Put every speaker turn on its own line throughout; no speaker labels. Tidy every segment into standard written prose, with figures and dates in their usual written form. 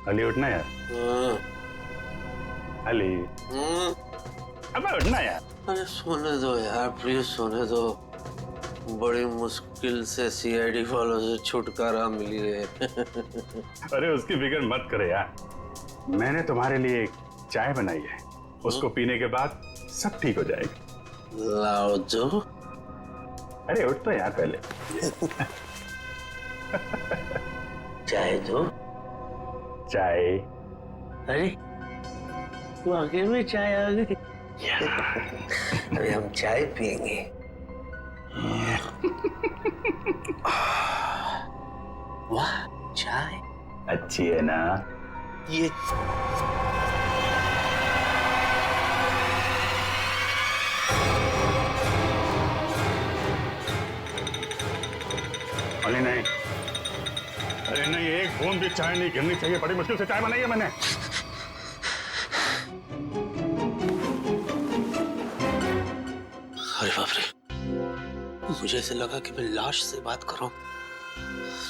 अली उठना यार। अली अबे उठना यार।
अरे सोने दो यार, प्लीज सोने दो। बड़ी मुश्किल से सीआईडी वालों से छुटकारा मिली है।
अरे उसकी फिक्र मत करे यार, मैंने तुम्हारे लिए एक चाय बनाई है, उसको पीने के बाद सब ठीक हो जाएगा।
लाओ जो।
अरे उठ तो यार पहले।
चाय दो।
चाय।
अरे तू आगे में चाय आ गई। अभी हम चाय पियेंगे। वाह चाय
अच्छी है ना
ये।
अरे नहीं, अरे नहीं, एक बूंद भी चाय नहीं गिरनी चाहिए। बड़ी मुश्किल से चाय बनाई है मैंने।
अरे बाप रे, मुझे ऐसे लगा कि मैं लाश से बात कर रहा हूं,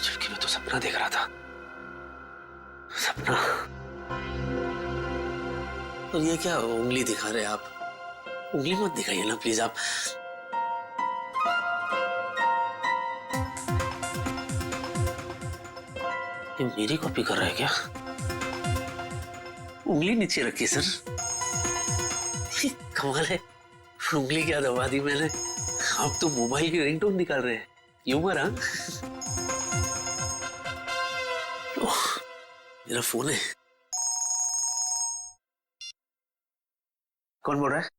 जबकि मैं तो सपना देख रहा था। सपना। और ये क्या उंगली दिखा रहे आप? उंगली मत दिखाइए ना प्लीज आप। ये मेरी कॉपी कर रहा है क्या? उंगली नीचे रखी सर। कमाल है, उंगली क्या दबा दी मैंने। आप तो मोबाइल की रिंगटोन निकाल रहे हैं। ह्यूमर हाँ? मेरा फोन है। कौन बोल रहा है?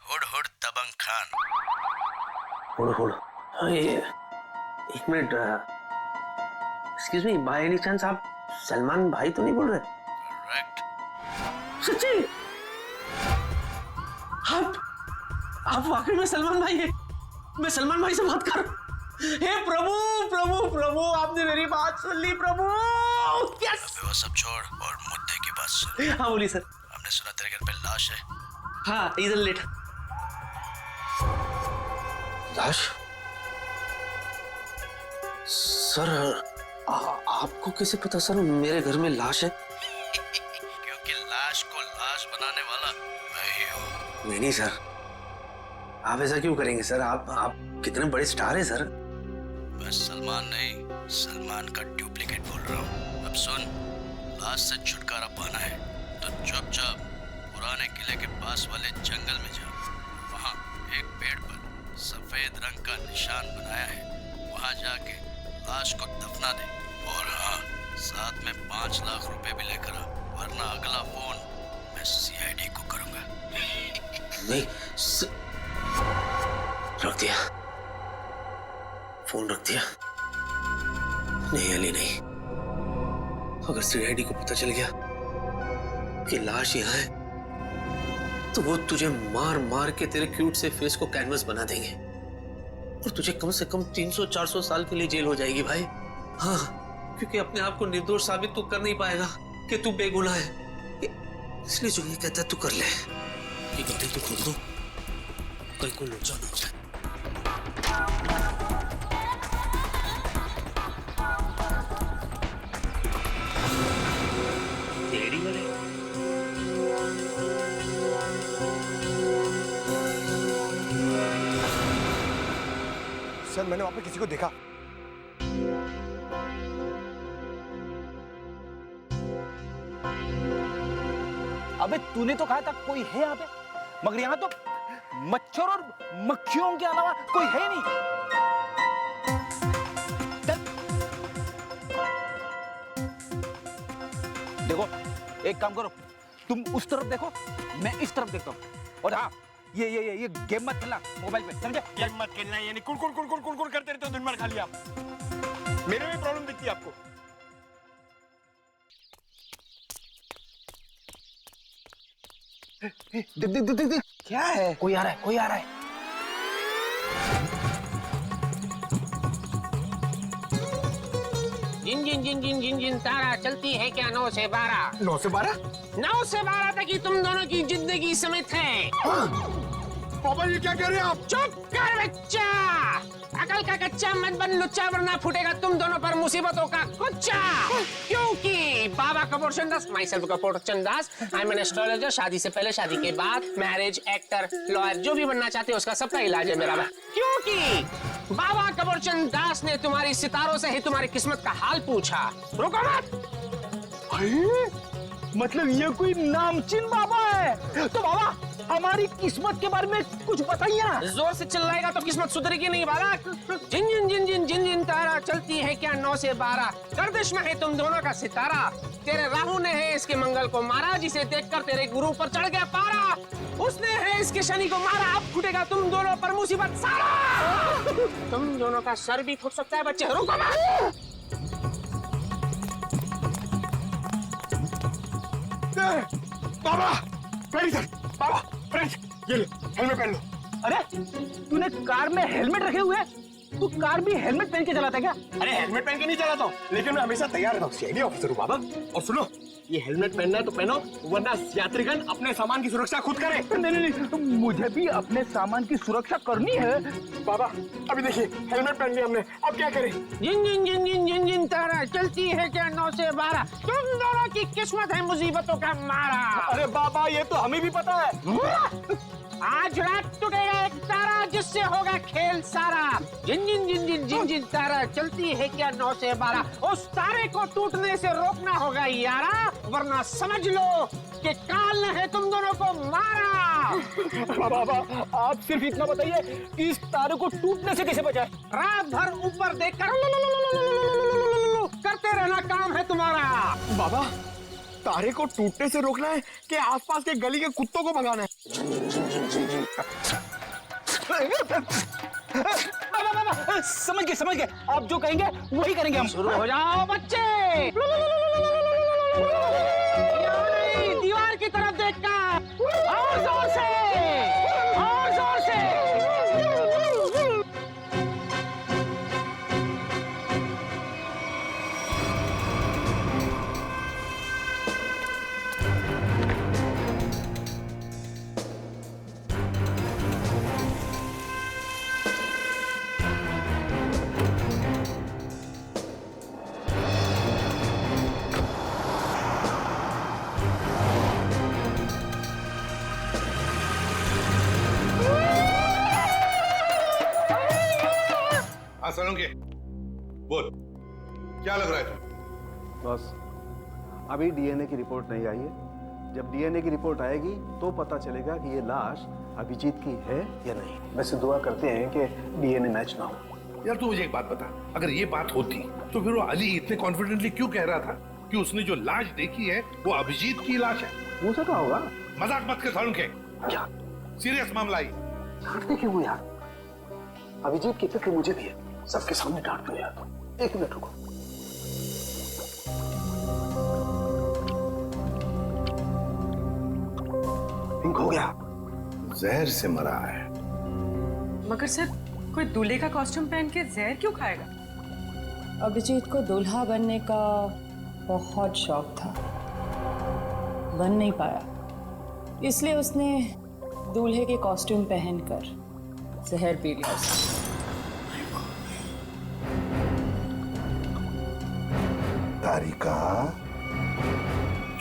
हुड हुड दबंग खान।
हुड हुड। हाँ ये एक मिनट। Excuse me, by any chance आप सलमान भाई तो नहीं बोल रहे?
करेक्ट।
सच्ची? आप वाकई में सलमान भाई हैं? मैं सलमान भाई से बात कर रहा हूं। हे प्रभु प्रभु प्रभु, आपने मेरी बात सुन ली प्रभु। यस।
वो सब छोड़ और मुद्दे की बात सुन।
हाँ बोलिए सर।
हमने सुना तेरे घर पे लाश है।
हाँ इधर लेट। लाश? सर आपको कैसे पता सर मेरे घर में लाश है?
क्योंकि लाश को लाश बनाने वाला मैं ही हूँ।
नहीं सर, आप ऐसा क्यों करेंगे सर? आप कितने बड़े स्टार हैं सर।
मैं सलमान नहीं, सलमान का डुप्लीकेट बोल रहा हूँ। अब सुन, लाश से छुटकारा पाना है तो चुपचाप पुराने किले के पास वाले जंगल में जा। वहाँ एक पेड़ पर सफेद रंग का निशान बनाया है, वहाँ जाके लाश को दफना दे। और हाँ, साथ में 5 लाख रुपए भी लेकर आ, वरना अगला फोन मैं सीआईडी को करूंगा।
नहीं रख दिया, फोन रख दिया। नहीं अली नहीं, अगर सीआईडी को पता चल गया कि लाश यहाँ है तो वो तुझे मार मार के तेरे क्यूट से फेस को कैनवस बना देंगे और तुझे कम से कम 300-400 साल के लिए जेल हो जाएगी भाई। हाँ, क्योंकि अपने आप को निर्दोष साबित तू कर नहीं पाएगा कि तू बेगुनाह है। इसलिए जो ये कहता है तू कर ले। ये गलती तू खोल दो, कहीं को लोचा ना हो जाए। तेरी वाले
सर, मैंने वहां पे किसी को देखा।
अबे तूने तो कहा था कोई है यहाँ पे, मगर यहाँ तो मच्छर और मक्खियों के अलावा कोई है ही नहीं। देखो एक काम करो, तुम उस तरफ देखो, मैं इस तरफ देखता हूँ। और हाँ, ये गेम मत खेलना मोबाइल पे, समझे?
गेम मत खेलना, यानी कुड़ करते रहते हो दिन भर खाली आप। मेरे में प्रॉब्लम दिखती है आपको।
देख क्या है? कोई आ रहा है।
जिन तारा चलती है क्या 9 से 12?
9 से 12?
9 से 12 तक ही तुम दोनों की जिंदगी समित है।
पापा ये क्या कह रहे हैं आप?
चुप कर बच्चा, अकल का कच्चा मत बन लुच्चा, वरना फूटेगा तुम दोनों पर मुसीबतों का कुच्चा। क्योंकि बाबा Kapoor Chandas, myself Kapoor Chandas, I am an astrologer. शादी से पहले, शादी के बाद, मैरिज, एक्टर, लॉयर, जो भी बनना चाहते हो उसका सबका इलाज है मेरा। क्योंकि बाबा कपूर चंदास ने तुम्हारी सितारों से ही तुम्हारी किस्मत का हाल पूछा। रुको मत।
मतलब ये कोई नामचीन बाबा है? तो बाबा हमारी किस्मत के बारे में कुछ बताइए ना।
जोर से चिल्लाएगा तो किस्मत सुधरेगी नहीं बालक। जिन जिन जिन जिन जिन जिन तारा चलती है क्या 9 से 12, गर्दिश में है तुम दोनों का सितारा। तेरे राहु ने है इसके मंगल को मारा, जिसे देखकर तेरे गुरु पर चढ़ गया पारा। उसने है इसके शनि को मारा, अब फूटेगा तुम दोनों पर मुसीबत सारा। तुम दोनों का सर भी फूट सकता है बच्चे। रुको मत।
बाबा फ्रेंड सर, बाबा फ्रेंड, ये ले हेलमेट पहन लो।
अरे तूने कार में हेलमेट रखे हुए? तू कार भी हेलमेट पहन के चलाता है क्या?
अरे हेलमेट पहन के नहीं चलाता हूँ, लेकिन मैं हमेशा तैयार रहता हूँ। सीआईडी ऑफिसर हूँ बाबा। और सुनो, ये हेलमेट पहनना है तो पहनो, वरना यात्रीगण अपने सामान की सुरक्षा खुद करे।
नहीं नहीं नहीं, मुझे भी अपने सामान की सुरक्षा करनी है।
बाबा अभी देखिए हेलमेट पहन लिया हमने, अब क्या करें?
जिन जिन जिन जिन जिन जिन तारा चलती है क्या 9 से 12, तुम दोनों की किस्मत है मुसीबतों का मारा।
अरे बाबा ये तो हमें भी पता है।
आज रात टूटेगा एक तारा, जिससे होगा खेल सारा। जिन जिन जिन जिन जिन जिन तारा चलती है क्या 9 से 12, उस तारे को टूटने से रोकना होगा यारा, वरना समझ लो कि काल ने है तुम दोनों को मारा।
बाबा आप सिर्फ इतना बताइए कि इस तारे को टूटने से कैसे बचाए?
रात भर ऊपर देखकर करते रहना काम है तुम्हारा।
बाबा तारे को टूटने से रोकना है कि आसपास के गली के कुत्तों को भगाना है?
बाबा समझ गए, आप जो कहेंगे वही करेंगे हम।
शुरू हो जाओ बच्चे। दीवार की तरफ देखकर और जोर से, और जोर से।
सोलंकी, बोल क्या लग रहा है?
बस अभी डीएनए की रिपोर्ट नहीं आई है। जब डीएनए की रिपोर्ट आएगी तो पता चलेगा कि ये लाश अभिजीत की है या नहीं। वैसे दुआ करते हैं कि डीएनए मैच ना हो।
यार तू मुझे एक बात बता, अगर ये बात होती तो फिर वो अली इतने कॉन्फिडेंटली क्यों कह रहा था कि उसने जो लाश देखी है वो अभिजीत की लाश है?
हो सका होगा।
मजाक मत कर सोलंकी,
क्या
सीरियस मामला है।
डांटते क्यों हो यार? अभिजीत की फिक्र मुझे भी है, सबके सामने डांट क्यों यार? एक मिनट रुको। पिंक हो गया,
जहर से मरा है।
मगर सर कोई दूल्हे का कॉस्ट्यूम पहन के जहर क्यों खाएगा?
अभिजीत को दूल्हा बनने का बहुत शौक था, बन नहीं पाया, इसलिए उसने दूल्हे के कॉस्ट्यूम पहनकर जहर पी लिया।
तारिका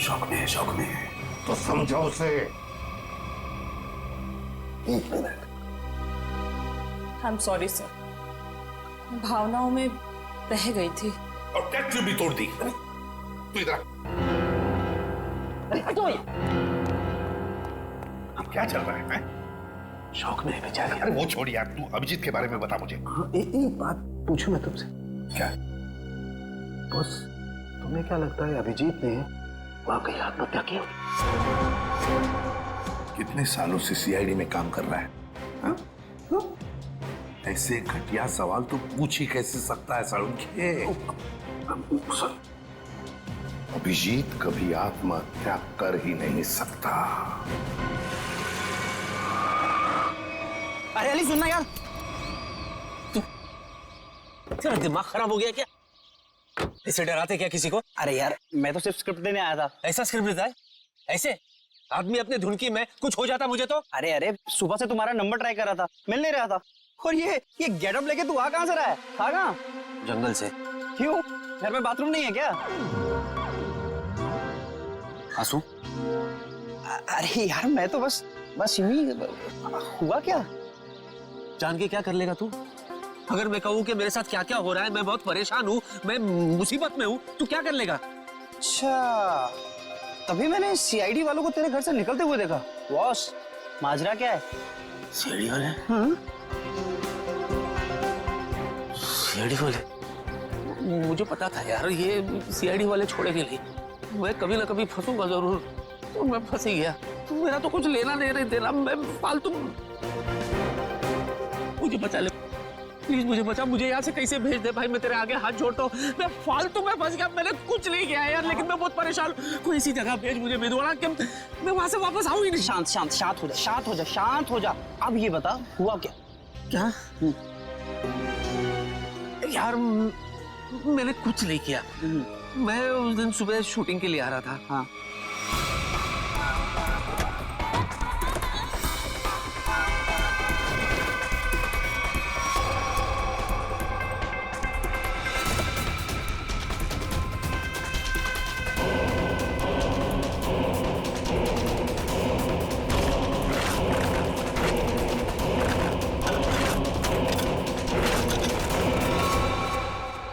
शौक में है, शौक में है।
तो समझो उसे।
एक minute.
I am sorry sir, भावनाओं में बह गई थी।
और टैक्सी भी तोड़ दी। तू इधर क्या चल रहा है?
शौक में है बेचारी।
अरे वो छोड़ यार, तू अभिजीत के बारे में बता मुझे।
हाँ, एक बात पूछूं मैं तुमसे?
क्या?
बॉस, तुम्हें क्या लगता है अभिजीत ने वाकई आत्महत्या की?
कितने सालों से सीआईडी में काम कर रहा है? हाँ? ऐसे घटिया सवाल तो पूछ ही कैसे सकता है सालुंखे? अभिजीत कभी आत्महत्या कर ही नहीं सकता।
अरे अली सुनना यार, तेरा दिमाग खराब हो गया क्या? इसे डराते क्या किसी को?
अरे यार मैं तो सिर्फ स्क्रिप्ट देने आया था।
ऐसा स्क्रिप्ट देता है? ऐसे आदमी अपने धुन की में कुछ हो जाता मुझे तो।
अरे अरे सुबह से तुम्हारा नंबर ट्राई कर रहा था, मिल नहीं रहा था। और ये गेटअप लेके तू आ कहाँ से रहा है? था कहाँ?
जंगल से।
क्यों? घर में बाथरूम नहीं है क्या?
आंसू?
अरे यार मैं तो बस यूं ही। हुआ क्या?
जान के क्या कर लेगा तू? अगर मैं कहूँ कि मेरे साथ क्या क्या हो रहा है, मैं बहुत परेशान हूँ, मैं मुसीबत में हूँ, तू क्या कर लेगा?
अच्छा, तभी मैंने सीआईडी वालों को तेरे घर से निकलते हुए देखा। बॉस, माजरा क्या है?
सीआईडी वाले? सीआईडी वाले? मुझे पता था यार, ये सीआईडी वाले छोड़ेंगे नहीं। मैं कभी ना कभी फंसूंगा जरूर। तो मैं फंस ही गया। तो मेरा तो कुछ लेना नहीं देना, मैं फालतू। मुझे बचा ले प्लीज, मुझे बचा, मुझे यहाँ से कैसे भेज दे भाई, मैं तेरे आगे हाथ जोड़ता हूँ। मैं फालतू में फंस गया, मैंने कुछ नहीं किया यार, लेकिन मैं बहुत परेशान हूँ। कोई ऐसी जगह भेज मुझे भिदवाड़ा कि मैं वहां से वापस आऊँ ही नहीं।
शांत हो जा। अब ये बता हुआ क्या?
क्या? यार मैंने कुछ नहीं किया। मैं उस दिन सुबह शूटिंग के लिए आ रहा था।
हाँ।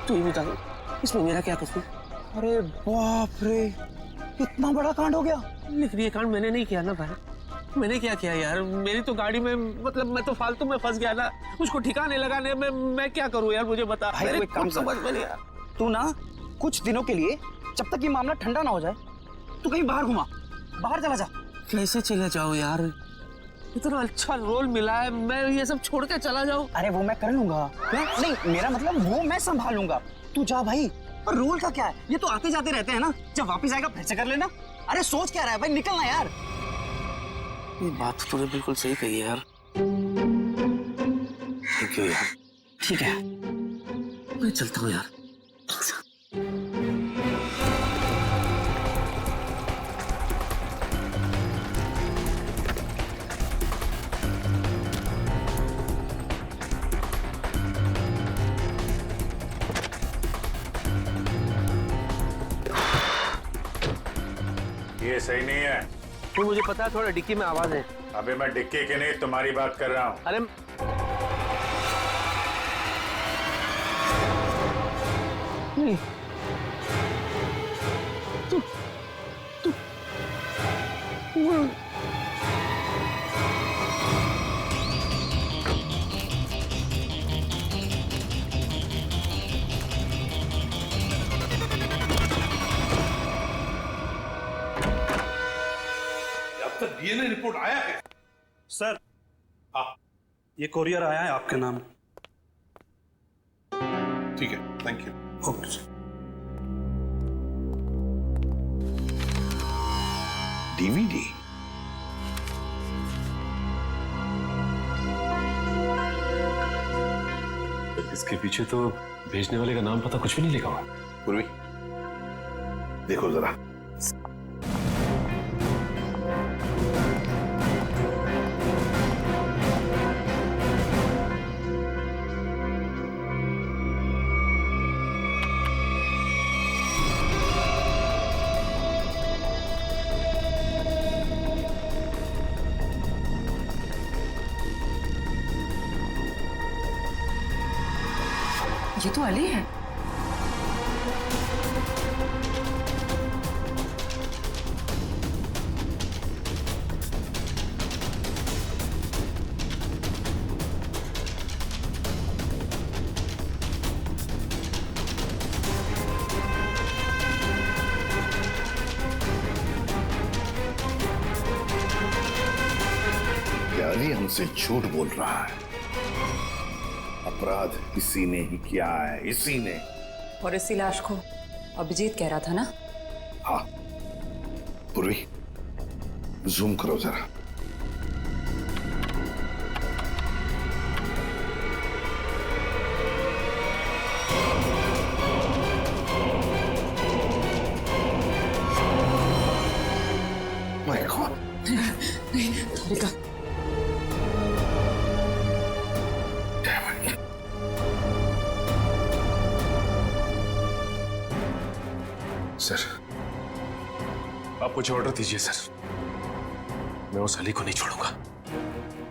तू ही बता, इसमें मेरा क्या कसूर?
अरे बाप रे, इतना बड़ा कांड हो गया।
लेकिन ये कांड मैंने नहीं किया ना भाई। मैंने क्या किया यार? मेरी तो गाड़ी में, मतलब मैं तो फालतू में फंस गया ना, उसको ठिकाने लगाने में मैं क्या करूं यार, मुझे बता।
भाई कोई काम समझ में नहीं। तू ना कुछ दिनों के लिए, जब तक ये मामला ठंडा ना हो जाए, तू कहीं बाहर घुमा, बाहर चला जा।
कैसे चले जाऊं यार? इतना अच्छा रोल मिला है, मैं ये सब छोड़ के चला जाऊं?
अरे वो मैं कर लूंगा। नहीं, मेरा मतलब वो मैं संभालूंगा। तू जा भाई। और रोल का क्या है, ये तो आते जाते रहते हैं ना, जब वापस आएगा फिर से कर लेना। अरे सोच क्या रहा है भाई, निकलना यार।
ये बात तो तूने बिल्कुल सही कही है यार। थैंक यू यार।
ठीक है,
मैं चलता हूँ यार।
ये सही नहीं है।
तो मुझे पता है, थोड़ा डिक्की में आवाज है।
अबे मैं डिक्की के नहीं तुम्हारी बात कर रहा हूँ।
अरे नहीं, तू
डीएनए रिपोर्ट आया है?
सर, ये कोरियर आया है आपके नाम।
ठीक है, thank you.
Okay sir.
DVD?
इसके पीछे तो भेजने वाले का नाम पता कुछ भी नहीं लिखा हुआ।
पूर्वी, देखो जरा।
ये तो अली है।
अली हमसे झूठ बोल रहा है। अपराध इसी ने ही किया है, इसी ने।
और इसी लाश को अभिजीत कह रहा था ना?
हाँ। पूर्वी, जूम करो जरा। My God.
निकाल।
सर, आप मुझे ऑर्डर दीजिए सर। मैं उस अली को नहीं छोड़ूंगा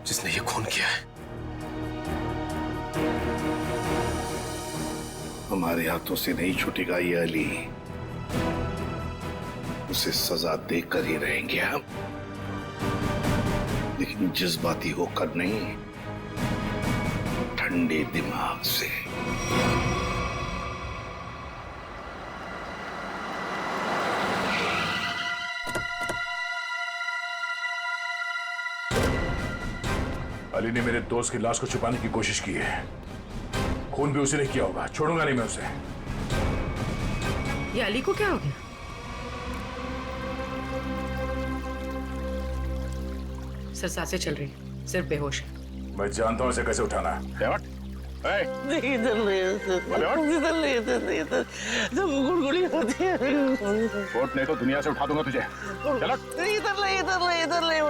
जिसने ये खून किया है।
हमारे हाथों से नहीं छूटेगा ये अली, उसे सजा देकर ही रहेंगे हम, लेकिन जज्बाती होकर नहीं, ठंडे दिमाग से।
अली ने मेरे दोस्त की लाश को छुपाने की कोशिश की है। खून भी उसी ने किया होगा, छोड़ूंगा नहीं मैं उसे।
ये अली को क्या हो गया? सर सांसें चल रही, सिर्फ बेहोश है।
मैं जानता हूं इसे कैसे उठाना है।
नहीं इधर नहीं, इधर नहीं, इधर नहीं, इधर जब गुड़गुड़ी होती है।
कोर्ट नहीं तो दुनिया से उठा दूंगा तुझे। चलो।
इधर नहीं, इधर नहीं, इधर नहीं,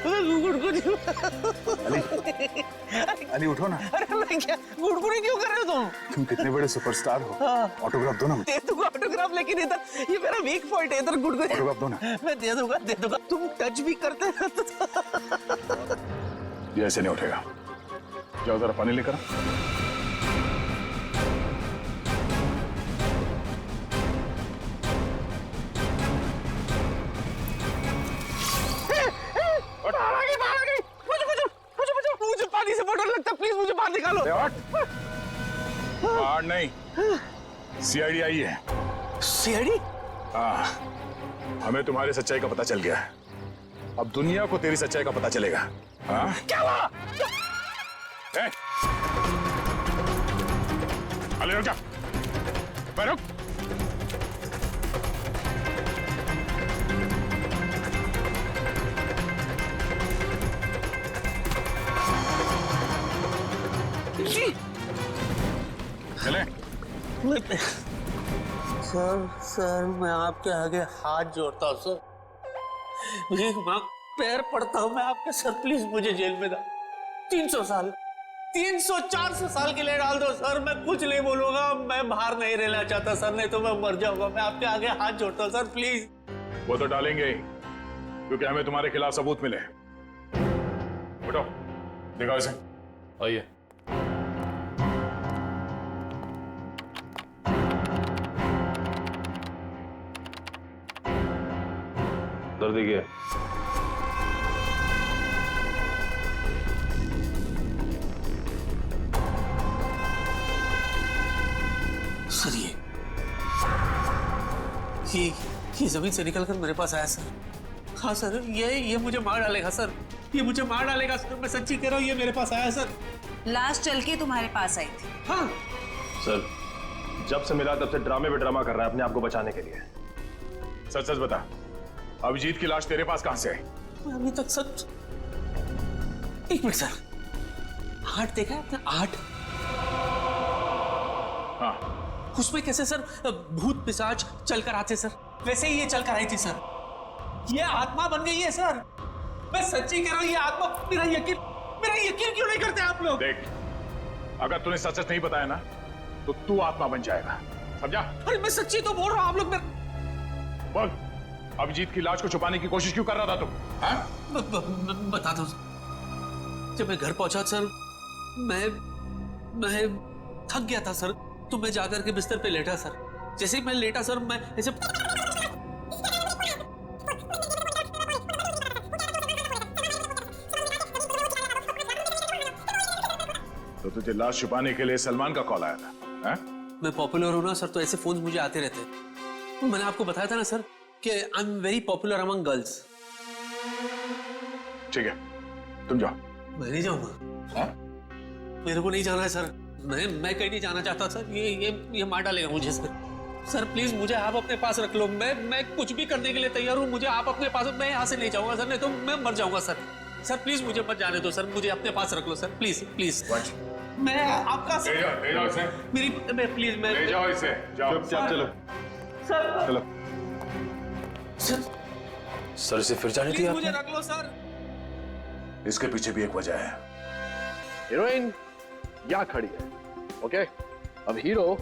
मैं गुड़गुड़ी।
अली उठो ना।
अरे मैं क्या गुड़गुड़ी क्यों कर रहे हो तुम?
तुम कितने बड़े सुपरस्टार हो। ऑटोग्राफ दो ना।
दे दूंगा ऑटोग्राफ, लेकिन इधर ये मेरा वीक पॉइंट है, इधर गुड़गुड़ी।
ऑटोग्राफ दो ना।
मैं दे दूंगा, दे दूंगा। तुम टच भी करते हो
ये ऐसे नहीं उठेगा। जाओ जरा पानी लेकर।
मुझे पानी से बहुत डर लगता है, प्लीज मुझे बाहर निकालो।
बाहर नहीं, सीआईडी आई है।
सीआईडी?
हाँ, हमें तुम्हारी सच्चाई का पता चल गया है। अब दुनिया को तेरी सच्चाई का पता चलेगा। हाँ?
क्या हुआ?
अली रुक जा। मैं रुक। चले।
सर मैं आपके आगे हाथ जोड़ता हूँ सर, भीख मांग पैर पड़ता हूँ मैं आपके। सर प्लीज मुझे जेल में डाल, 300 साल 300-400 साल के लिए डाल दो सर। मैं कुछ नहीं बोलूंगा, मैं बाहर नहीं रहना चाहता सर, नहीं तो मैं मर जाऊंगा। मैं आपके आगे हाथ जोड़ता हूँ सर, प्लीज।
वो तो डालेंगे ही, क्योंकि हमें तुम्हारे खिलाफ सबूत मिले। उठो, दिखाओ इसे।
आइए। दर्द देखिए।
सर ये जमीन से निकलकर मेरे पास आया सर। हाँ सर, ये मुझे मार डालेगा सर, ये मुझे मार डालेगा सर, मैं सच्ची कह रहा हूँ, ये मेरे पास आया सर।
लाश चल के तुम्हारे पास आई थी?
हाँ
सर, जब से मिला तब से ड्रामे पे ड्रामा कर रहा है अपने आप को बचाने के लिए।
सच सच बता, अभिजीत की लाश तेरे पास कहां से आई?
मैं अभी तक सच। एक मिनट सर, 8 देखा है आपने? 8?
हाँ।
उसमें कैसे सर भूत पिशाच चलकर आते सर, वैसे ही ये चलकर आई थी सर। ये आत्मा बन गई है सर, मैं सच्ची कह रहा हूँ, ये आत्मा। मेरा यकीन क्यों नहीं करते आप लोग?
देख, अगर तूने सच सच नहीं बताया ना तो तू आत्मा बन जाएगा, समझा?
अरे मैं सच्ची तो बोल रहा हूँ, आप लोग
बोल, अभिजीत की लाश को छुपाने की कोशिश क्यों कर रहा था तुम?
बता दो। जब मैं घर पहुंचा सर, मैं थक गया था सर, तो मैं जाकर के बिस्तर पे लेटा सर। जैसे ही मैं लेटा सर, मैं ऐसे
तो तुझे लाश छुपाने के लिए सलमान का कॉल आया था? है?
मैं पॉपुलर हूं ना सर, तो ऐसे फोन मुझे आते रहते हैं। मैंने आपको बताया था ना सर कि I am very popular among girls.
ठीक है, तुम जाओ।
मैं नहीं जाऊंगा। मेरे को नहीं जाना है सर, मैं कहीं नहीं जाना चाहता सर। ये मार डालेगा मुझे सर। सर प्लीज मुझे आप अपने पास रख लो, मैं कुछ भी करने के लिए तैयार हूँ। मुझे आप अपने पास, मैं यहाँ से नहीं जाऊंगा सर, नहीं तो मैं मर जाऊंगा सर। सर प्लीज मुझे मत जाने दो सर, मुझे अपने पास रख लो सर, प्लीज प्लीज। मैं आपका
ले जाओ इसे।
मेरी प्लीज, मैं
ले जाओ इसे, जाओ।
चुपचाप चलो।
सर
चलो।
सर
सर इसे फिर जाने दिया
मुझे रख लो सर।
इसके पीछे भी एक वजह है।
हीरोइन यहाँ खड़ी है, ओके? अब हीरो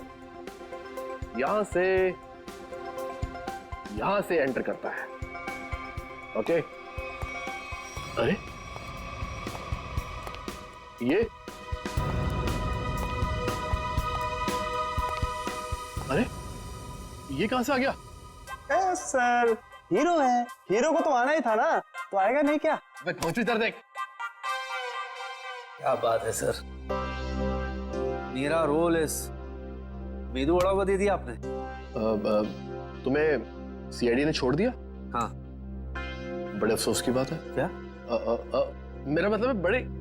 यहां से एंटर करता है, ओके? अरे ये कहां से आ गया?
सर हीरो है, हीरो को तो आना ही था ना, तो आएगा नहीं क्या?
पहुंच इधर देख।
क्या बात है सर, मेरा रोल इस मेदू वड़ा को दे दिया आपने।
तुम्हें सीआईडी ने छोड़ दिया?
हाँ।
बड़े अफसोस की बात है।
क्या?
मेरा मतलब है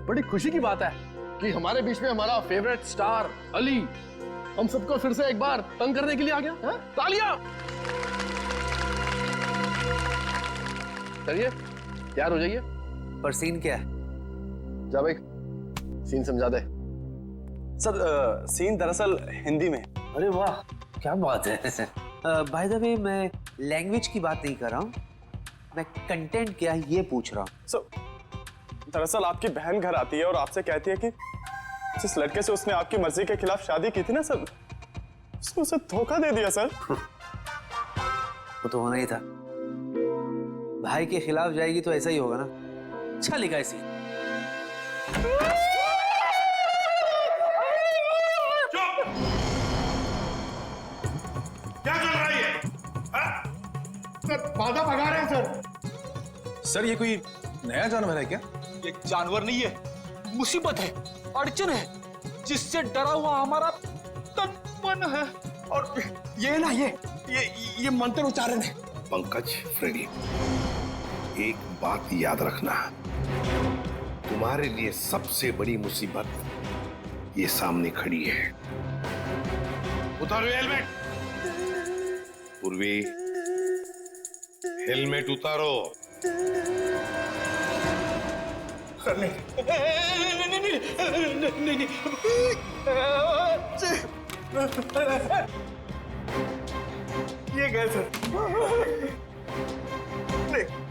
बड़ी खुशी की बात है कि हमारे बीच में हमारा फेवरेट स्टार अली हम सबको फिर से एक बार तंग करने के लिए आ गया। तालियां! चलिए तैयार हो जाइए।
पर सीन क्या है?
जा भाई, सीन समझा दे।
सर सीन दरअसल हिंदी में।
अरे वाह, क्या बात है। बाय द वे, मैं लैंग्वेज की बात नहीं कर रहा हूँ, मैं कंटेंट क्या है ये पूछ रहा हूँ।
सर दरअसल आपकी बहन घर आती है और आपसे कहती है कि जिस लड़के से उसने आपकी मर्जी के खिलाफ शादी की थी ना सर, उसने उसे धोखा दे दिया सर।
वो तो होना ही था, भाई के खिलाफ जाएगी तो ऐसा ही होगा ना। अच्छा लिखा है सीन।
क्या चल रहा है ये?
सर बाधा भगा रहे हैं सर।
सर ये कोई नया जानवर है क्या?
ये जानवर नहीं है, मुसीबत है, अड़चन है, जिससे डरा हुआ हमारा तन मन है।
और ये ना ये मंत्र उच्चारण है।
पंकज, फ्रेडी, एक बात याद रखना, तुम्हारे लिए सबसे बड़ी मुसीबत ये सामने खड़ी है। उतारो हेलमेट। पूर्वी, हेलमेट उतारो।
नहीं। ये गए सर।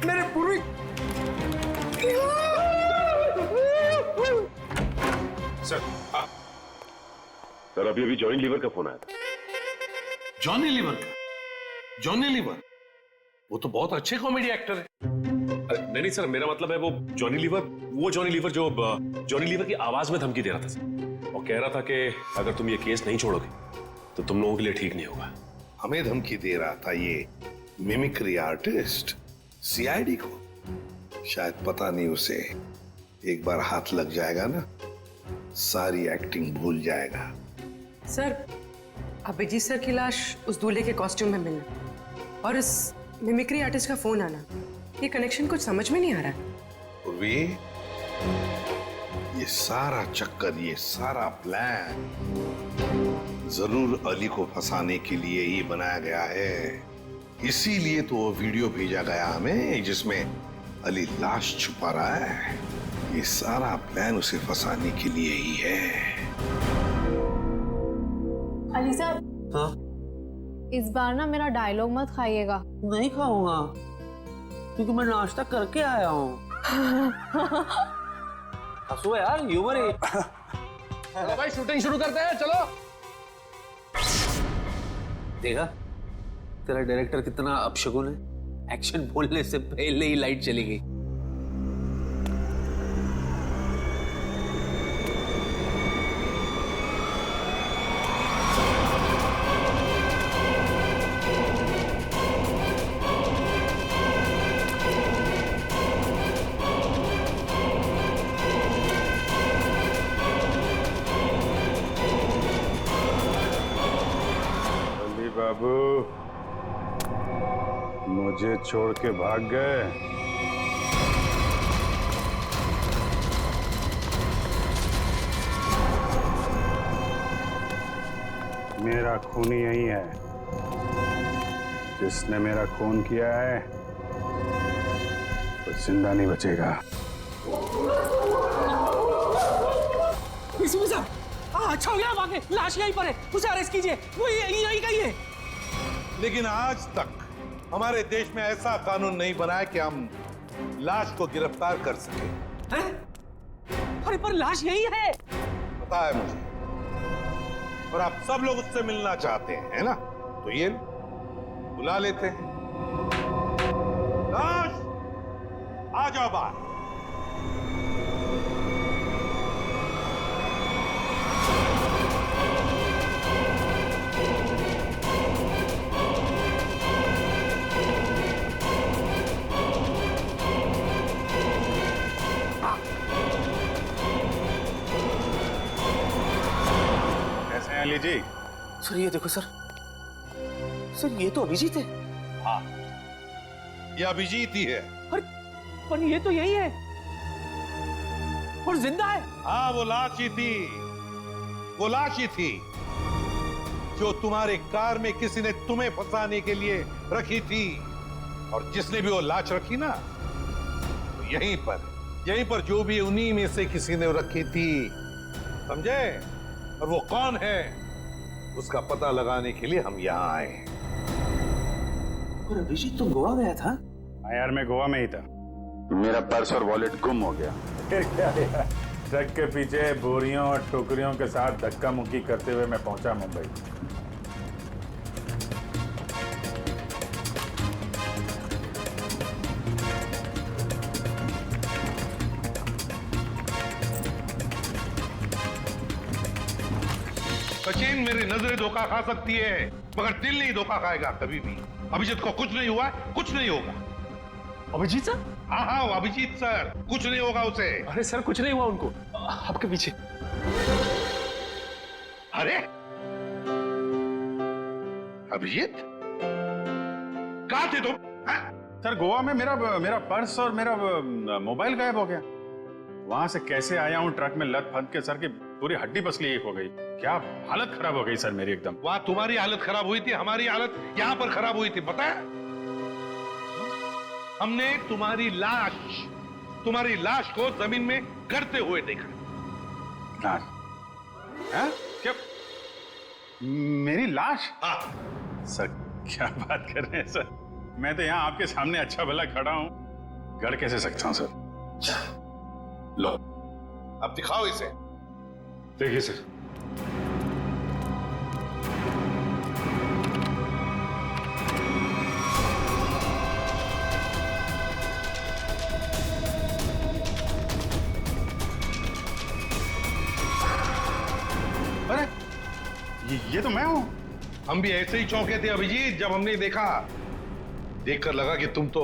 मेरे पूर्वी।
सर अभी जॉनी लीवर का फोन आया था।
जॉनी लीवर का? जॉनी लीवर वो तो बहुत अच्छे कॉमेडी एक्टर है।
नहीं सर, मेरा मतलब है वो जॉनी लीवर जो जॉनी लीवर की आवाज में धमकी दे रहा था सर, और कह रहा था कि अगर तुम ये केस नहीं छोड़ोगे तो तुम लोगों के लिए ठीक नहीं होगा।
हमें धमकी दे रहा था ये मिमिक्री आर्टिस्ट सीआईडी को। शायद पता नहीं, उसे एक बार हाथ लग जाएगा ना, सारी एक्टिंग भूल जाएगा।
सर, अभिजीत सर की लाश उस दूल्हे के कॉस्ट्यूम में मिलना और इस मिमिक्री आर्टिस्ट का फोन आना, ये कनेक्शन कुछ समझ में नहीं आ रहा।
पूर्वी, ये सारा चक्कर, ये सारा प्लान जरूर अली को फंसाने के लिए ही बनाया गया है। इसीलिए तो वो वीडियो भेजा गया हमें जिसमें अली लाश छुपा रहा है। ये सारा प्लान उसे फंसाने के लिए ही है।
अली साहब,
हाँ?
इस बार ना मेरा डायलॉग मत खाइएगा।
नहीं खाऊंगा, क्योंकि मैं नाश्ता करके आया हूँ। हंसो यार, ह्यूमर है।
चलो भाई, शूटिंग शुरू करते हैं, चलो।
देखा तेरा डायरेक्टर कितना अपशगुन है, एक्शन बोलने से पहले ही लाइट चली गई।
बाबू, मुझे छोड़ के भाग गए। मेरा खून यही है, जिसने मेरा खून किया है वो जिंदा नहीं बचेगा।
अच्छा हो गया, वाकई लाश यहीं पर है, उसे अरेस्ट कीजिए, वो यहीं कहीं है।
लेकिन आज तक हमारे देश में ऐसा कानून नहीं बना है कि हम लाश को गिरफ्तार कर सके।
अरे पर लाश यही है।
पता है मुझे, और आप सब लोग उससे मिलना चाहते हैं, है ना? तो ये बुला लेते हैं। लाश, आ जाओ बाहर।
कैसे हैं अली जी?
सर ये देखो सर, ये तो अभिजीत है।
हाँ, ये अभिजीत ही है।
पर ये तो यही है और जिंदा है।
हाँ, वो लाश ही थी, वो लाश ही थी जो तुम्हारे कार में किसी ने तुम्हें फंसाने के लिए रखी थी। और जिसने भी वो लाश रखी ना, तो यहीं पर जो भी उन्हीं में से किसी ने रखी थी, समझे? और वो कौन है, उसका पता लगाने के लिए हम यहाँ आए हैं।
और अभिजीत तो गोवा गया था।
हाँ यार, मैं गोवा में ही था। मेरा पर्स और वॉलेट गुम हो गया। फिर क्या यार, ट्रक के पीछे बोरियों और टोकरियों के साथ धक्का मुक्की करते हुए मैं पहुंचा मुंबई।
सचिन, मेरी नजरें धोखा खा सकती है, मगर दिल नहीं धोखा खाएगा कभी भी। अभिजीत को कुछ नहीं हुआ, कुछ नहीं होगा।
अभिजीत सर?
हाँ, वो अभिजीत सर, कुछ नहीं होगा उसे।
अरे सर, कुछ नहीं हुआ उनको, आपके पीछे।
अरे अभिजीत, कहाँ थे तुम?
सर, गोवा में मेरा पर्स और मेरा मोबाइल गायब हो गया। वहां से कैसे आया हूँ ट्रक में लद फंद के, सर की पूरी हड्डी पसली एक हो गई। क्या हालत खराब हो गई सर मेरी एकदम।
वहां तुम्हारी हालत खराब हुई थी, हमारी हालत यहाँ पर खराब हुई थी, पता है? हमने तुम्हारी लाश को जमीन में गड़ते हुए देखा।
लाश? हाँ? क्या मेरी लाश?
हाँ।
सर क्या बात कर रहे हैं सर, मैं तो यहाँ आपके सामने अच्छा भला खड़ा हूँ, गड़ कैसे सकता हूँ सर?
लो, अब दिखाओ इसे।
देखिए सर। अरे ये तो मैं हूं।
हम भी ऐसे ही चौंके थे अभिजीत, जब हमने देखा। देखकर लगा कि तुम तो।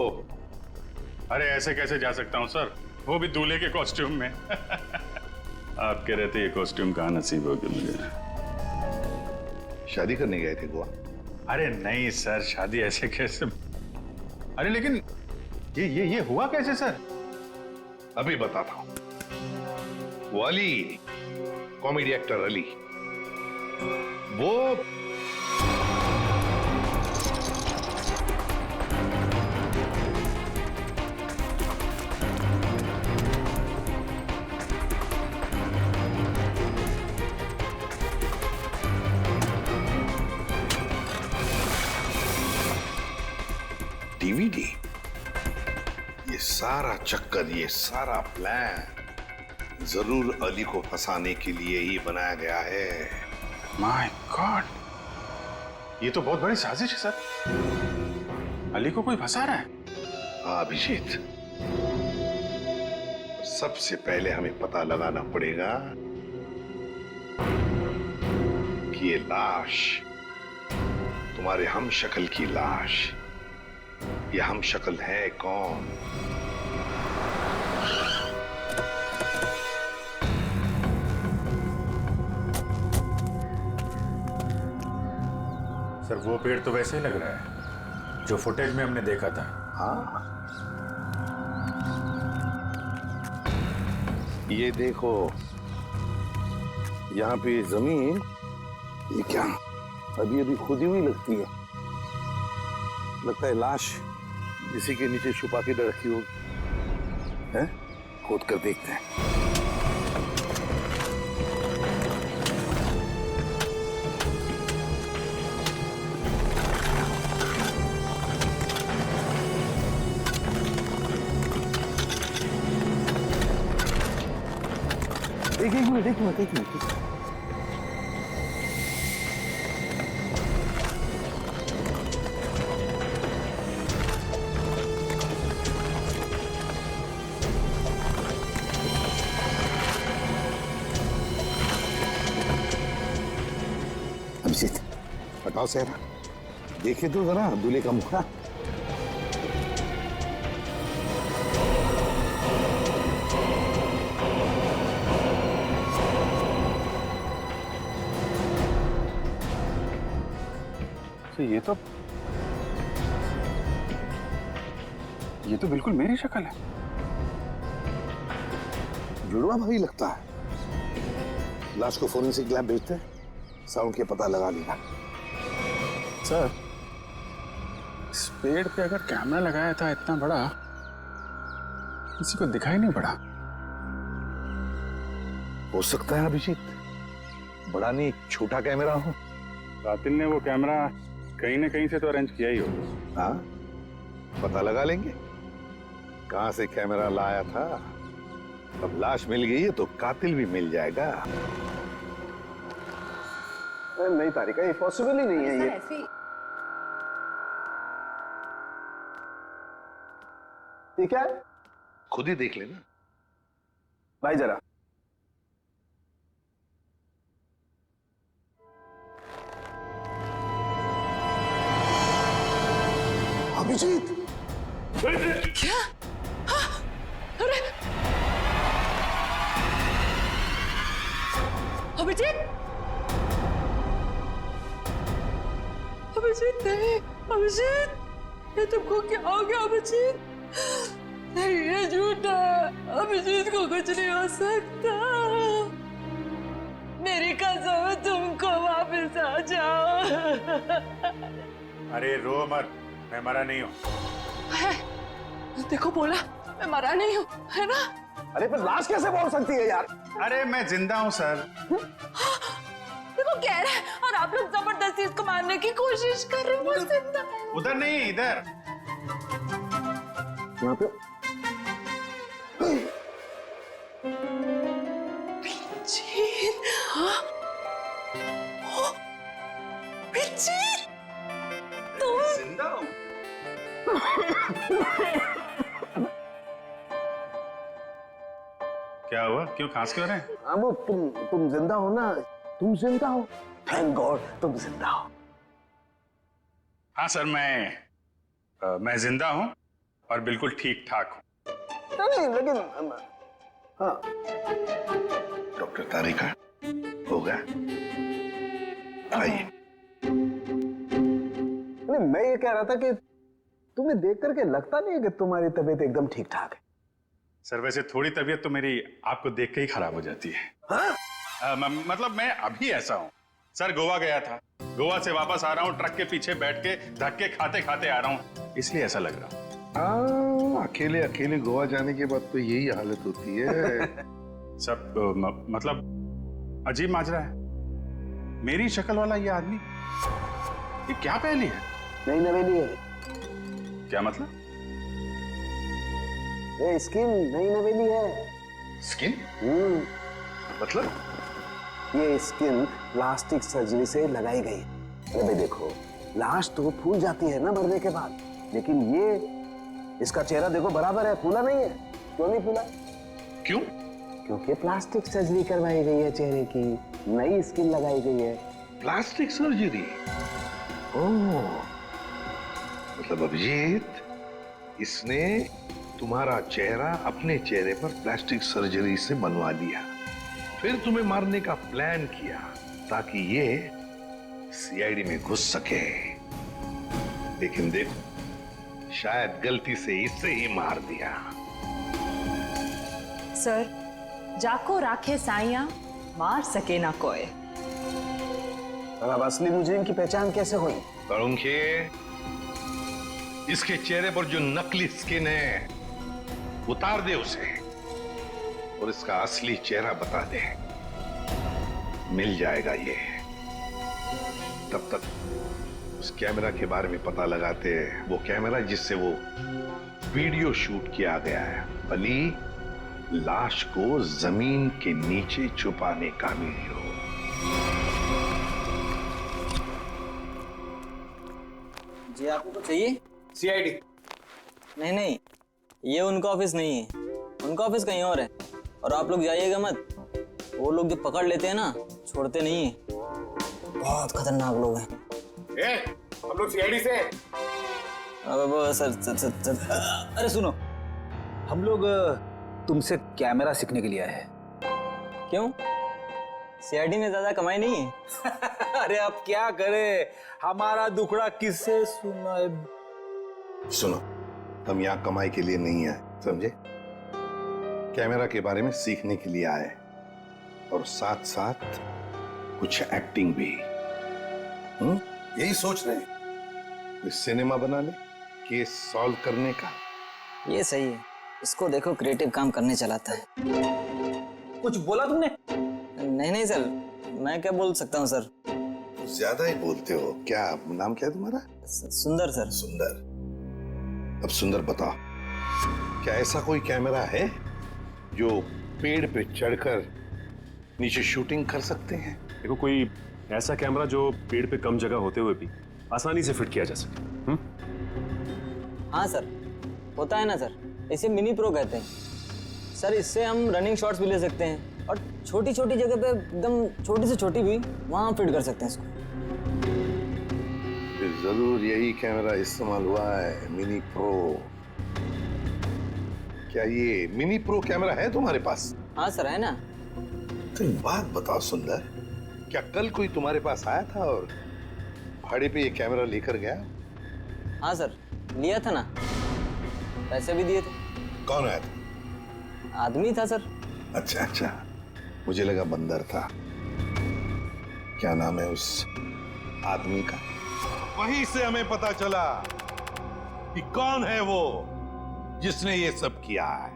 अरे ऐसे कैसे जा सकता हूं सर, वो भी दूल्हे के कॉस्ट्यूम में। आपके रहते ये कॉस्ट्यूम कहाँ नसीब होगी मुझे।
शादी करने गए थे गोवा?
अरे नहीं सर, शादी ऐसे कैसे। अरे लेकिन ये हुआ कैसे सर?
अभी बताता हूं। वो अली, कॉमेडी एक्टर अली, वो डीवीडी, ये सारा चक्कर, ये सारा प्लान जरूर अली को फंसाने के लिए ही बनाया गया है।
माय गॉड, ये तो बहुत बड़ी साजिश है सर। अली को कोई फंसा रहा है?
हाँ अभिजीत, सबसे पहले हमें पता लगाना पड़ेगा कि ये लाश, तुम्हारे हम शक्ल की लाश, ये हम शक्ल है कौन?
सर वो पेड़ तो वैसे ही लग रहा है जो फुटेज में हमने देखा था।
हाँ, ये देखो, यहाँ पे जमीन, ये क्या अभी अभी खुदी हुई लगती है। लगता है लाश इसी के नीचे छुपा के रखी होगी। हैं? खोद कर देखते हैं। एक मिनट। अभिजीत, हटाओ सेहरा, देखे तो जरा दूल्हे का मुखड़ा।
ये तो बिल्कुल मेरी शक्ल है।
जुड़वा भाई लगता है। लाश को फोरेंसिक लैब भेजते हैं, साउंड के पता लगा लेना।
सर, इस पेड़ पे अगर कैमरा लगाया था इतना बड़ा, किसी को दिखाई नहीं पड़ा।
हो सकता है अभिजीत, बड़ा नहीं छोटा कैमरा हो।
कातिल ने वो कैमरा कहीं ना कहीं से तो अरेंज किया ही हो।
हाँ, पता लगा लेंगे कहां से कैमरा लाया था। अब लाश मिल गई है तो कातिल भी मिल जाएगा।
नहीं तारिका, ये पॉसिबल ही नहीं है। ये क्या है?
खुद ही देख लेना
भाई जरा।
अभिजीत,
क्या? अरे अभिजीत, अभिजीत नहीं, अभिजीत, ये तुमको क्या हो गया अभिजीत? नहीं, ये झूठा है, अभिजीत को कुछ नहीं हो सकता। मेरी कसम है, तुमको वापस आ जाओ।
अरे रो मत, मैं मरा नहीं हूँ।
देखो बोला, मैं मरा नहीं हूँ, है ना?
अरे पर लाश कैसे बोल सकती है यार?
अरे मैं जिंदा हूँ सर।
देखो कह रहे हैं और आप लोग जबरदस्ती इसको मारने की कोशिश कर रहे हो। वो जिंदा है।
उधर नहीं, इधर।
यहाँ पे
पिंचीर, हाँ? ओ, पिंचीर, तुम
जिंदा हो? क्या हुआ? क्यों खांस क्यों रहे हैं?
हाँ, वो तुम जिंदा हो ना? तुम जिंदा हो? थैंक गॉड तुम जिंदा हो।
हाँ सर, मैं जिंदा हूँ और बिल्कुल ठीक ठाक हूँ।
नहीं लेकिन हाँ।
डॉक्टर तारिका, होगा? आइए।
नहीं, मैं ये कह रहा था कि तुम्हें देख करके लगता नहीं है कि तुम्हारी तबीयत एकदम ठीक ठाक है।
सर वैसे थोड़ी तबीयत तो मेरी आपको देख के ही खराब हो जाती है।
हाँ?
मतलब मैं अभी ऐसा हूँ सर। गोवा गया था, गोवा से वापस आ रहा हूँ, ट्रक के पीछे बैठ के धक्के खाते खाते आ रहा हूँ, इसलिए ऐसा लग रहा है।
अकेले अकेले गोवा जाने के बाद तो यही हालत होती है।
सब मतलब अजीब माजरा है। मेरी शक्ल वाला ये आदमी, ये क्या पहली है?
नहीं नवेली है।
क्या मतलब?
ये स्किन नई नवेली है।
स्किन? मतलब?
ये स्किन प्लास्टिक सर्जरी से लगाई गई। अरे भाई देखो, लाश तो फूल जाती है ना मरने के बाद, लेकिन ये इसका चेहरा देखो बराबर है, फूला नहीं है। क्यों नहीं फूला?
क्यों?
क्योंकि प्लास्टिक सर्जरी करवाई गई है चेहरे की, नई स्किन लगाई गई है।
Plastic surgery? ओह, मतलब अभिजीत, इसने तुम्हारा चेहरा अपने चेहरे पर प्लास्टिक सर्जरी से बनवा लिया, फिर तुम्हें मारने का प्लान किया ताकि ये सीआईडी में घुस सके। लेकिन देखो, शायद गलती से इसे ही मार दिया।
सर, जाको राखे साइया, मार सके ना कोई।
अब असली मुजरिम की पहचान कैसे हुई?
तरुण, इसके चेहरे पर जो नकली स्किन है उतार दे उसे और इसका असली चेहरा बता दे, मिल जाएगा ये। तब तक उस कैमरा के बारे में पता लगाते हैं, वो कैमरा जिससे वो वीडियो शूट किया गया है। अली, लाश को जमीन के नीचे छुपाने का वीडियो।
जी आपको कुछ चाहिए? सीआईडी? नहीं नहीं, ये उनका ऑफिस नहीं है, उनका ऑफिस कहीं और है। और आप लोग जाइएगा मत, वो लोग जो पकड़ लेते हैं ना, छोड़ते नहीं है। बहुत खतरनाक लोग हैं।
हम लोग सीआईडी से।
सर
अरे सुनो, हम लोग तुमसे कैमरा सीखने के लिए आए हैं।
क्यों? सीआईडी में ज्यादा कमाई नहीं है?
अरे अब क्या करे, हमारा दुखड़ा किससे सुनाए?
सुनो, हम यहाँ कमाई के लिए नहीं आए, समझे? कैमरा के बारे में सीखने के लिए आए, और साथ साथ कुछ एक्टिंग भी। यही सोच रहे हैं कोई सिनेमा बना ले, केस सॉल्व करने का।
ये सही है, इसको देखो क्रिएटिव काम करने चलाता है।
कुछ बोला तुमने?
नहीं नहीं सर, मैं क्या बोल सकता हूँ सर?
ज्यादा ही बोलते हो। क्या नाम क्या है तुम्हारा?
सुंदर सर।
सुंदर। अब सुंदर बताओ, क्या ऐसा कोई कैमरा है जो पेड़ पे चढ़कर नीचे शूटिंग कर सकते हैं?
देखो, कोई ऐसा कैमरा जो पेड़ पे कम जगह होते हुए भी आसानी से फिट किया जा सके।
हाँ सर, होता है ना सर, इसे मिनी प्रो कहते हैं सर। इससे हम रनिंग शॉट्स भी ले सकते हैं, और छोटी छोटी जगह पे एकदम छोटी से छोटी भी वहां फिट कर सकते हैं इसको।
जरूर यही कैमरा इस्तेमाल हुआ है, मिनी प्रो। क्या ये मिनी प्रो कैमरा है तुम्हारे पास?
हाँ सर, है ना।
तो एक बात बताओ सुंदर, क्या कल कोई तुम्हारे पास आया था और भाड़े पे ये कैमरा लेकर गया?
हाँ सर, लिया था ना, पैसे भी दिए थे।
कौन आया था?
आदमी था सर।
अच्छा अच्छा, मुझे लगा बंदर था। क्या नाम है उस आदमी का? वहीं से हमें पता चला कि कौन है वो जिसने ये सब किया है।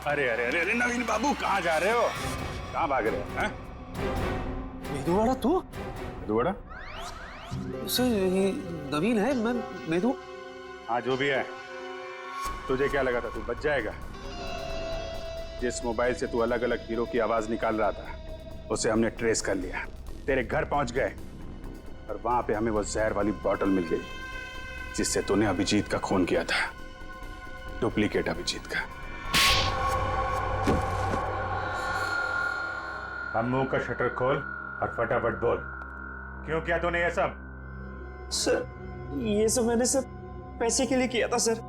अरे अरे अरे नवीन बाबू, कहाँ जा रहे हो? कहाँ भाग रहे हो?
मेदुवाड़ा तू?
मेदुवाड़ा?
सर ये नवीन है, मैं मेदु।
हाँ जो भी है, तुझे क्या लगा था तू बच जाएगा? जिस मोबाइल से तू अलग अलग हीरो की आवाज निकाल रहा था, उसे हमने ट्रेस कर लिया। तेरे घर पहुंच गए और वहां पे हमें वो जहर वाली बोतल मिल गई जिससे तूने अभिजीत का खून किया था, डुप्लीकेट अभिजीत का। हम मुंह का शटर खोल और फटाफट बोल, क्यों किया तूने ये सब?
सर ये सब मैंने सब पैसे के लिए किया था सर।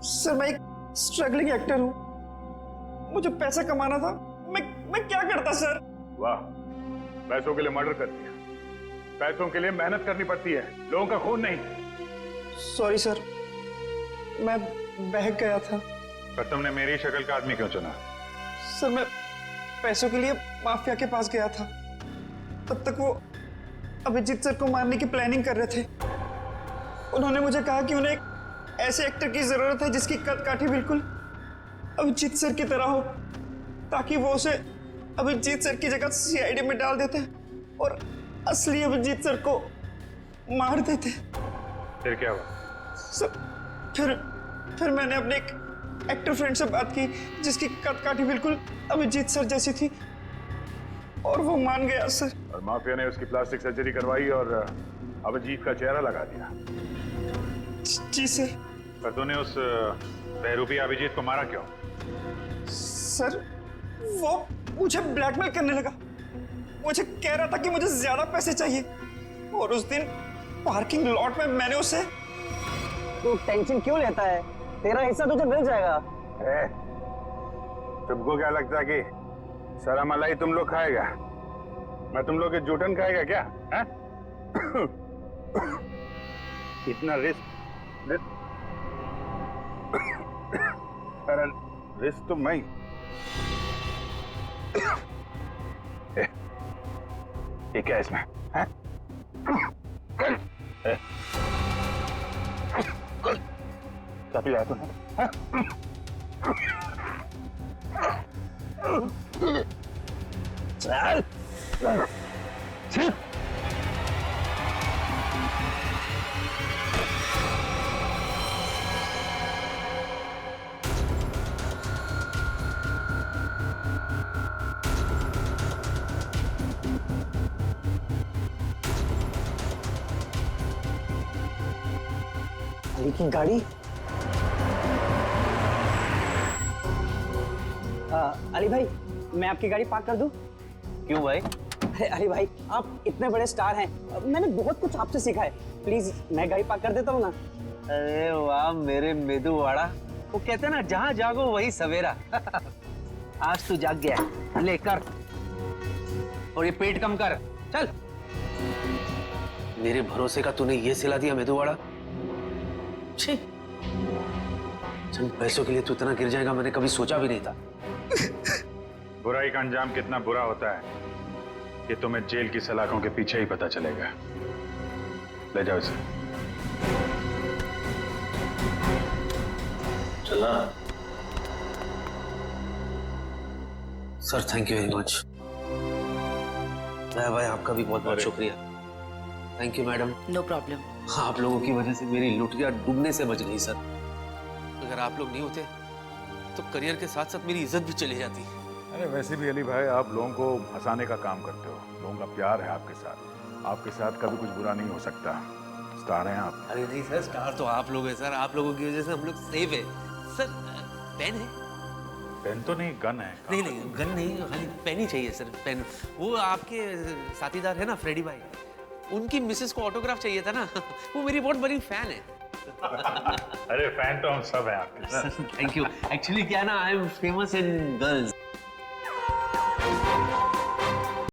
सर मैं एक स्ट्रगलिंग एक्टर हूँ, मुझे पैसा कमाना था। मैं क्या करता सर?
वाह, पैसों के लिए मर्डर कर दिया। पैसों के लिए मेहनत करनी पड़ती है, लोगों का खून नहीं।
सॉरी सर, मैं बहक गया था।
पर तुमने मेरी शक्ल का आदमी क्यों चुना?
सर मैं पैसों के लिए माफिया के पास गया था, तब तक वो अभिजीत सर को मारने की प्लानिंग कर रहे थे। उन्होंने मुझे कहा कि उन्हें एक ऐसे एक्टर की जरूरत है जिसकी कद काठी बिल्कुल अभिजीत सर की तरह हो, ताकि वो उसे अभिजीत सर की जगह सीआईडी में डाल देते और असली अभिजीत सर को मार देते।
फिर क्या हुआ?
सर फिर मैंने अपने एक एक्टर फ्रेंड से बात की जिसकी कद काठी बिल्कुल अभिजीत सर जैसी थी, और वो मान गया सर।
और माफिया ने उसकी प्लास्टिक सर्जरी करवाई और अभिजीत का चेहरा लगा दिया।
जी सर।
पर तूने उस बहरूपी अभिजीत को मारा क्यों?
सर वो मुझे ब्लैकमेल करने लगा, मुझे कह रहा था कि मुझे ज्यादा पैसे चाहिए, और उस दिन पार्किंग लॉट में मैंने उसे।
तू टेंशन क्यों लेता है, तेरा हिस्सा तुझे मिल जाएगा।
तुमको क्या लगता है कि सारा मलाई तुम लोग खाएगा? मैं तुम लोग के जूठन खाएगा क्या? है? इतना रिस्क तो मैं। ये क्या इसमें? है? क्या पिलाया तूने? चल चल।
गाड़ी? अली भाई, मैं आपकी गाड़ी पार्क कर दूं?
क्यों भाई?
अरे अली भाई, आप इतने बड़े स्टार हैं, मैंने बहुत कुछ आपसे सीखा है। प्लीज मैं गाड़ी पार्क कर देता हूँ ना।
अरे वाह मेरे मेदूवाड़ा, वो कहते हैं ना जहाँ जागो वही सवेरा। आज तू जाग गया, ले कर। और ये पेट कम कर, चल।
मेरे भरोसे का तूने ये सिला दिया मेदूवाड़ा। छी, चंद पैसों के लिए तू इतना गिर जाएगा मैंने कभी सोचा भी नहीं था।
बुराई का अंजाम कितना बुरा होता है ये तुम्हें जेल की सलाखों के पीछे ही पता चलेगा। ले जाओ इसे।
चला sir, thank you very much. भाई आपका भी बहुत बहुत शुक्रिया। Thank you madam.
No problem.
आप लोगों की वजह से मेरी लुटिया डूबने से बच गई सर। अगर आप लोग नहीं होते तो करियर के साथ साथ मेरी इज्जत भी चली जाती।
अरे वैसे भी अली भाई आप लोगों को हंसाने का काम करते हो, लोगों का प्यार है आपके साथ। आपके साथ कभी कुछ बुरा नहीं हो सकता। स्टार हैं आप।
अरे नहीं सर, स्टार तो आप लोग हैं सर। आप लोगों की वजह से हम लोग सेफ है सर। पेन है?
पेन तो नहीं, गन है।
नहीं नहीं गन नहीं, खाली पेन ही चाहिए सर। पेन। वो आपके साथीदार है ना फ्रेडी भाई, उनकी मिसेस को ऑटोग्राफ चाहिए था ना। वो मेरी बहुत बड़ी फैन है।
अरे फैन तो हम सब हैं आपके।
Thank you. एक्चुअली क्या ना, I am famous in girls.